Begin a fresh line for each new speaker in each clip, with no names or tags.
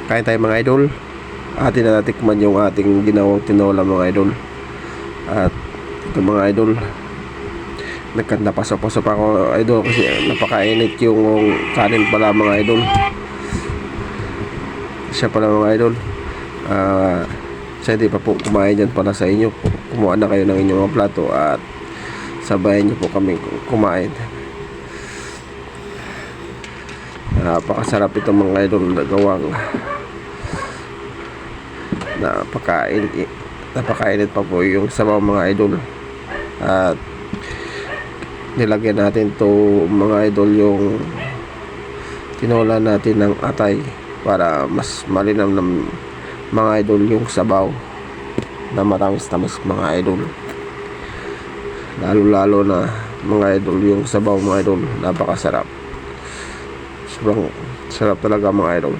Kain tayo mga idol. Atin na natikman yung ating ginawang tinola mga idol. At ito mga idol, nagkanda-paso-paso pa ako idol kasi napakainit yung kanin pala mga idol. Siya pala mga idol, sa hindi pa po kumain dyan pala sa inyo, kumuha na kayo ng inyong mga plato at sabayan nyo po kami kumain. Napakasarap ito mga idol, nagawang napakainit pa po yung sabaw mga idol. At nilagyan natin to mga idol yung tinola natin ng atay para mas malinam ng mga idol yung sabaw na matamis-tamis mga idol. Lalo na mga idol yung sabaw mga idol, napakasarap. Sobrang sarap talaga mga idol.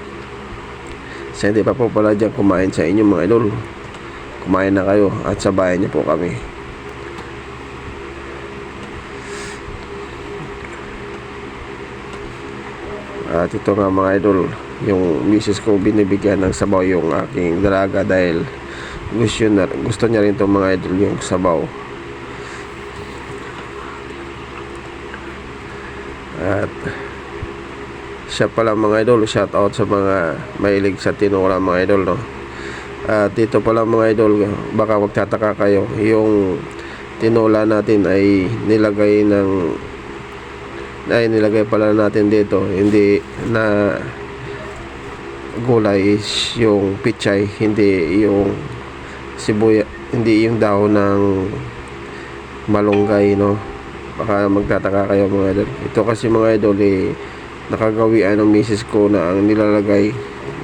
Sa hindi pa po pala dyan kumain sa inyo mga idol, kumain na kayo at sabayan niyo po kami. At ito nga mga idol, yung misis ko binibigyan ng sabaw yung aking dalaga dahil gusto niya rin itong mga idol yung sabaw. At siya pala mga idol, shout out sa mga mahilig sa tinola mga idol, no? At dito pala mga idol, baka magtataka kayo, yung tinola natin ay nilagay pala natin dito, hindi na gulay is yung pichay, hindi yung sibuya, hindi yung dahon ng malunggay, no? Baka magtataka kayo mga idol. Ito kasi mga idol nakagawian ng misis ko na ang nilalagay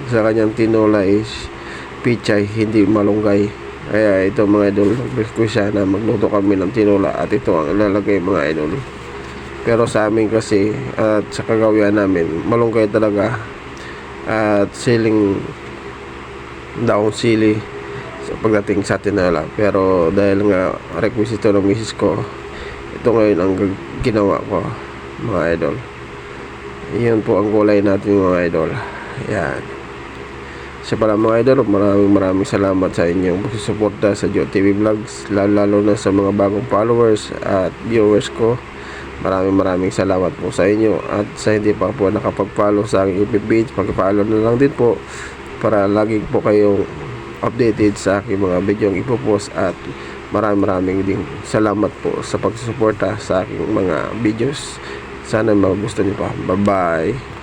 sa kanyang tinola is pichay, hindi malunggay. Kaya ito mga idol, request ko siya na magluto kami ng tinola at ito ang ilalagay mga idol. Pero sa amin kasi at sa kagawian namin, malunggay talaga at daong sili sa pagdating sa tinola. Pero dahil nga request ito ng misis ko, ito ngayon ang ginawa ko mga idol. Yan po ang gulay natin mga idol. Yan. Sa pala mga idol, maraming salamat sa inyong pagsusuporta sa Joe TV Vlogs, lalo na sa mga bagong followers at viewers ko. Maraming salamat po sa inyo. At sa hindi pa po nakapag-follow sa aking FB page, pag-follow na lang din po para lagi po kayong updated sa aking mga video yung ipopost. At maraming din salamat po sa pagsusuporta sa aking mga videos. Sana magustuhan niyo pa. Bye bye.